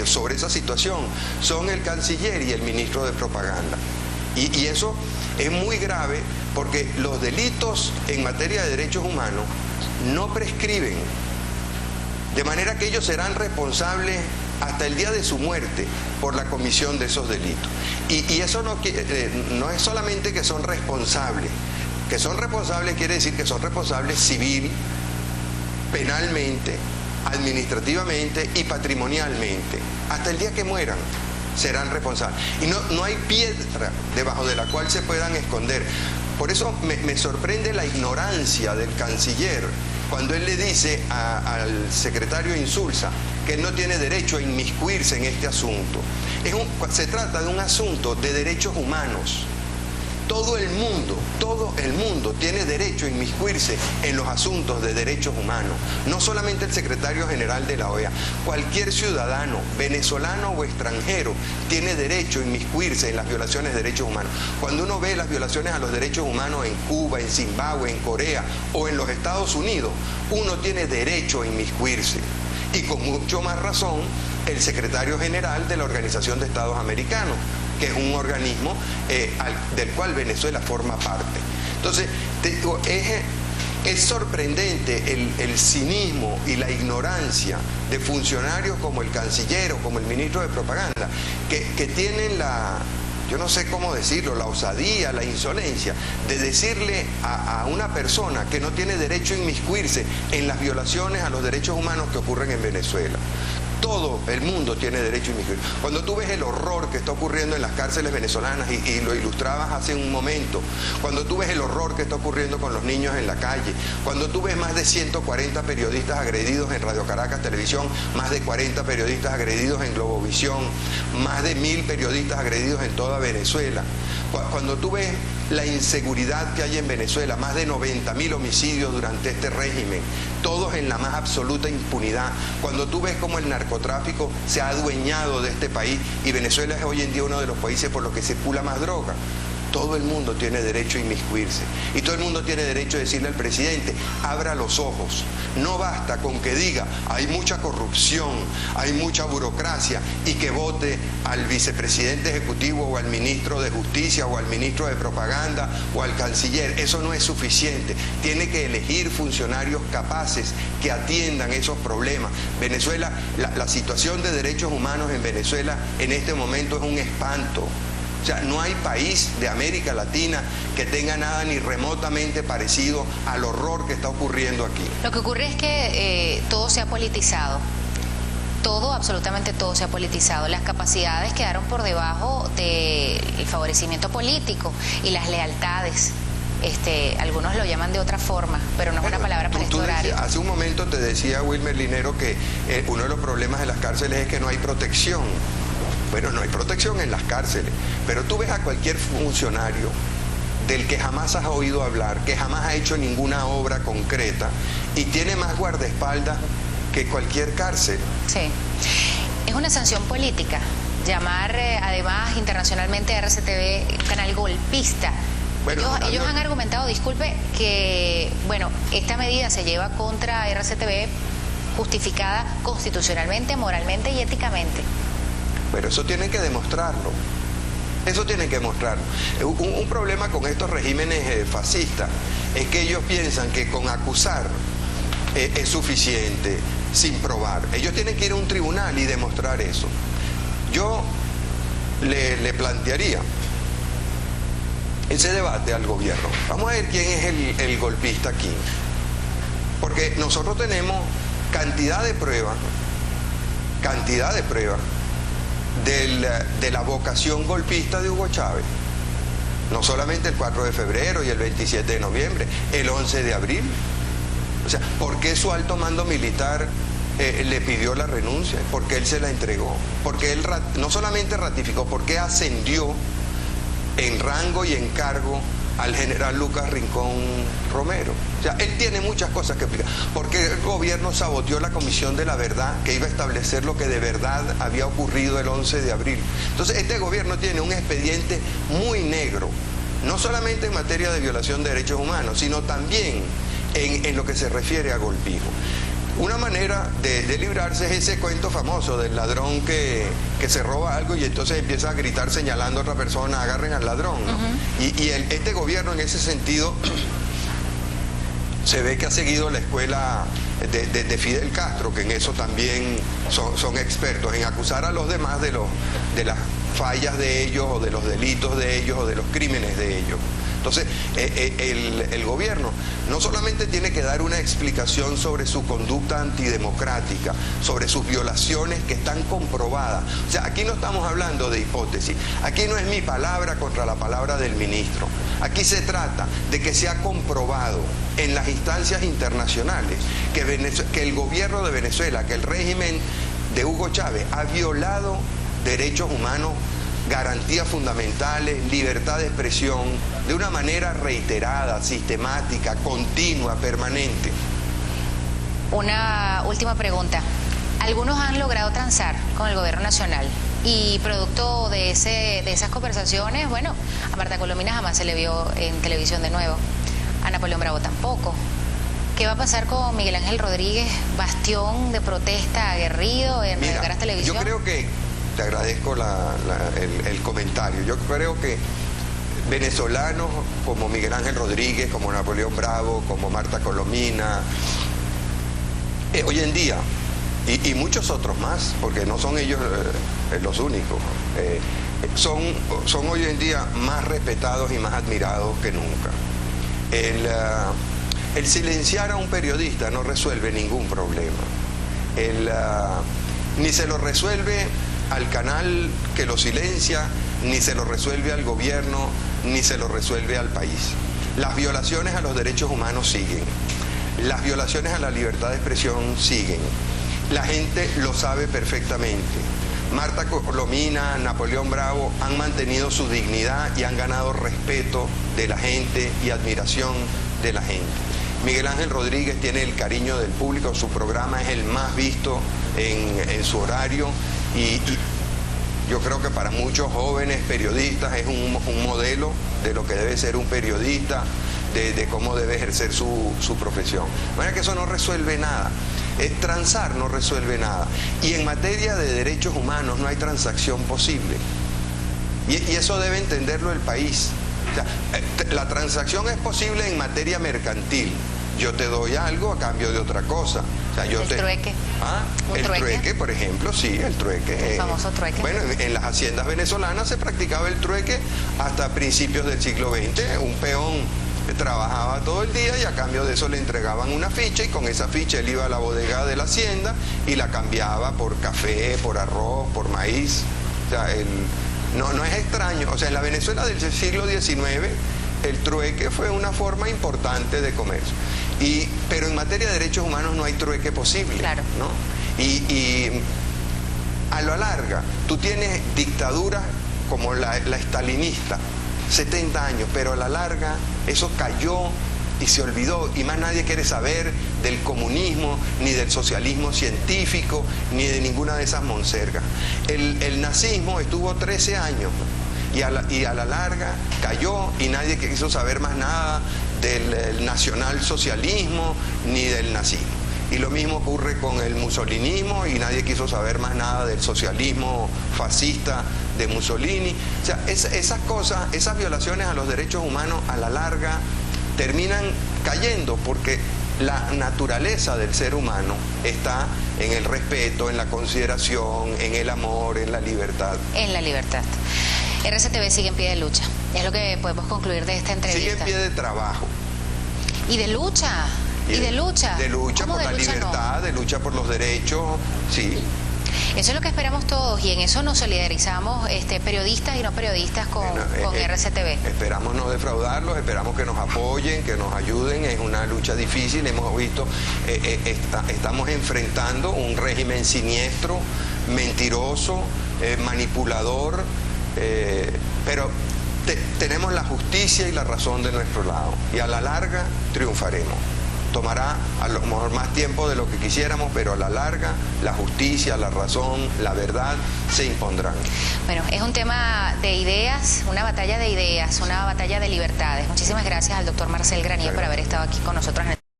sobre esa situación son el canciller y el ministro de propaganda. Y eso es muy grave porque los delitos en materia de derechos humanos no prescriben, de manera que ellos serán responsables hasta el día de su muerte por la comisión de esos delitos. Y eso no es solamente que son responsables quiere decir que son responsables civil, penalmente, administrativamente y patrimonialmente. Hasta el día que mueran serán responsables. Y no hay piedra debajo de la cual se puedan esconder. Por eso me sorprende la ignorancia del canciller cuando él le dice al secretario Insulza que él no tiene derecho a inmiscuirse en este asunto. Se trata de un asunto de derechos humanos. Todo el mundo tiene derecho a inmiscuirse en los asuntos de derechos humanos. No solamente el secretario general de la OEA. Cualquier ciudadano, venezolano o extranjero, tiene derecho a inmiscuirse en las violaciones de derechos humanos. Cuando uno ve las violaciones a los derechos humanos en Cuba, en Zimbabue, en Corea o en los Estados Unidos, uno tiene derecho a inmiscuirse. Y con mucho más razón, el secretario general de la Organización de Estados Americanos, que es un organismo del cual Venezuela forma parte. Entonces, es sorprendente el cinismo y la ignorancia de funcionarios como el canciller o como el ministro de propaganda, que tienen yo no sé cómo decirlo, la osadía, la insolencia de decirle a una persona que no tiene derecho a inmiscuirse en las violaciones a los derechos humanos que ocurren en Venezuela. Todo el mundo tiene derecho a inmiscuirse. Cuando tú ves el horror que está ocurriendo en las cárceles venezolanas, y lo ilustrabas hace un momento, cuando tú ves el horror que está ocurriendo con los niños en la calle, cuando tú ves más de 140 periodistas agredidos en Radio Caracas Televisión, más de 40 periodistas agredidos en Globovisión, más de 1000 periodistas agredidos en toda Venezuela, cuando tú ves la inseguridad que hay en Venezuela, más de 90.000 homicidios durante este régimen, todos en la más absoluta impunidad, cuando tú ves cómo el narcotráfico se ha adueñado de este país y Venezuela es hoy en día uno de los países por los que circula más droga, todo el mundo tiene derecho a inmiscuirse y todo el mundo tiene derecho a decirle al presidente, abra los ojos. No basta con que diga, hay mucha corrupción, hay mucha burocracia y que vote al vicepresidente ejecutivo o al ministro de Justicia o al ministro de Propaganda o al canciller. Eso no es suficiente. Tiene que elegir funcionarios capaces que atiendan esos problemas. Venezuela, la situación de derechos humanos en Venezuela en este momento es un espanto. O sea, no hay país de América Latina que tenga nada ni remotamente parecido al horror que está ocurriendo aquí. Lo que ocurre es que todo se ha politizado. Todo, absolutamente todo se ha politizado. Las capacidades quedaron por debajo del favorecimiento político y las lealtades. Algunos lo llaman de otra forma, pero no es una palabra para este horario. Hace un momento te decía Wilmer Linero que uno de los problemas de las cárceles es que no hay protección. Bueno, no hay protección en las cárceles, pero tú ves a cualquier funcionario del que jamás has oído hablar, que jamás ha hecho ninguna obra concreta y tiene más guardaespaldas que cualquier cárcel. Sí, es una sanción política. Llamar además internacionalmente a RCTV canal golpista. Bueno, ellos han argumentado, disculpe, que bueno, esta medida se lleva contra RCTV justificada constitucionalmente, moralmente y éticamente. Pero eso tienen que demostrarlo. Eso tienen que demostrarlo. Un problema con estos regímenes fascistas es que ellos piensan que con acusar es suficiente sin probar. Ellos tienen que ir a un tribunal y demostrar eso. Yo le plantearía ese debate al gobierno. Vamos a ver quién es el golpista aquí. Porque nosotros tenemos cantidad de pruebas de la vocación golpista de Hugo Chávez. No solamente el 4 de febrero y el 27 de noviembre, el 11 de abril. O sea, ¿por qué su alto mando militar le pidió la renuncia? Porque él se la entregó. Porque él no solamente ratificó, porque ascendió en rango y en cargo al general Lucas Rincón Romero. O sea, él tiene muchas cosas que explicar. Porque el gobierno saboteó la Comisión de la Verdad, que iba a establecer lo que de verdad había ocurrido el 11 de abril. Entonces, este gobierno tiene un expediente muy negro, no solamente en materia de violación de derechos humanos, sino también en lo que se refiere a golpismo. una manera de librarse es ese cuento famoso del ladrón que se roba algo y entonces empieza a gritar señalando a otra persona, agarren al ladrón, ¿no? Este gobierno en ese sentido se ve que ha seguido la escuela de Fidel Castro, que en eso también son expertos, en acusar a los demás de las fallas de ellos o de los delitos de ellos o de los crímenes de ellos. Entonces, el gobierno no solamente tiene que dar una explicación sobre su conducta antidemocrática, sobre sus violaciones que están comprobadas. O sea, aquí no estamos hablando de hipótesis, aquí no es mi palabra contra la palabra del ministro. Aquí se trata de que se ha comprobado en las instancias internacionales que el gobierno de Venezuela, que el régimen de Hugo Chávez ha violado derechos humanos, garantías fundamentales, libertad de expresión, de una manera reiterada, sistemática, continua, permanente. Una última pregunta. Algunos han logrado transar con el gobierno nacional y producto de esas conversaciones, bueno, a Marta Colomina jamás se le vio en televisión de nuevo, a Napoleón Bravo tampoco. ¿Qué va a pasar con Miguel Ángel Rodríguez, bastión de protesta aguerrido en Caras Televisión? Yo creo que, te agradezco el comentario, yo creo que venezolanos como Miguel Ángel Rodríguez, como Napoleón Bravo, como Marta Colomina, hoy en día, y muchos otros más, porque no son ellos los únicos, son hoy en día más respetados y más admirados que nunca. El silenciar a un periodista no resuelve ningún problema. Ni se lo resuelve al canal que lo silencia, ni se lo resuelve al gobierno, ni se lo resuelve al país. Las violaciones a los derechos humanos siguen. Las violaciones a la libertad de expresión siguen. La gente lo sabe perfectamente. Marta Colomina, Napoleón Bravo han mantenido su dignidad y han ganado respeto de la gente y admiración de la gente. Miguel Ángel Rodríguez tiene el cariño del público, su programa es el más visto en su horario y yo creo que para muchos jóvenes periodistas es un modelo de lo que debe ser un periodista, de cómo debe ejercer su profesión. De manera que eso no resuelve nada. Transar no resuelve nada. Y en materia de derechos humanos no hay transacción posible. Y eso debe entenderlo el país. O sea, la transacción es posible en materia mercantil. Yo te doy algo a cambio de otra cosa. O sea, ¿El trueque? El trueque, por ejemplo, sí, el trueque. El famoso trueque. Bueno, en las haciendas venezolanas se practicaba el trueque hasta principios del siglo XX. Un peón trabajaba todo el día y a cambio de eso le entregaban una ficha y con esa ficha él iba a la bodega de la hacienda y la cambiaba por café, por arroz, por maíz. O sea, no es extraño. O sea, en la Venezuela del siglo XIX el trueque fue una forma importante de comercio. Pero en materia de derechos humanos no hay trueque posible. Claro. ¿No? Y a la larga, tú tienes dictaduras como la estalinista, 70 años, pero a la larga eso cayó y se olvidó y más nadie quiere saber del comunismo, ni del socialismo científico, ni de ninguna de esas monsergas. El nazismo estuvo 13 años y a la larga cayó y nadie quiso saber más nada del nacionalsocialismo ni del nazismo. Y lo mismo ocurre con el musolinismo y nadie quiso saber más nada del socialismo fascista de Mussolini. O sea, esas cosas, esas violaciones a los derechos humanos a la larga terminan cayendo porque la naturaleza del ser humano está en el respeto, en la consideración, en el amor, en la libertad. En la libertad. RCTV sigue en pie de lucha. Es lo que podemos concluir de esta entrevista. Sigue en pie de trabajo. Y de lucha. Y de lucha. De lucha por la libertad, de lucha por los derechos, sí. Eso es lo que esperamos todos y en eso nos solidarizamos periodistas y no periodistas con RCTV. Esperamos no defraudarlos, esperamos que nos apoyen, que nos ayuden. Es una lucha difícil, hemos visto, estamos enfrentando un régimen siniestro, mentiroso, manipulador, pero tenemos la justicia y la razón de nuestro lado y a la larga triunfaremos. Tomará a lo mejor más tiempo de lo que quisiéramos, pero a la larga la justicia, la razón, la verdad se impondrán. Bueno, es un tema de ideas, una batalla de ideas, una batalla de libertades. Muchísimas gracias al doctor Marcel Granier por haber estado aquí con nosotros.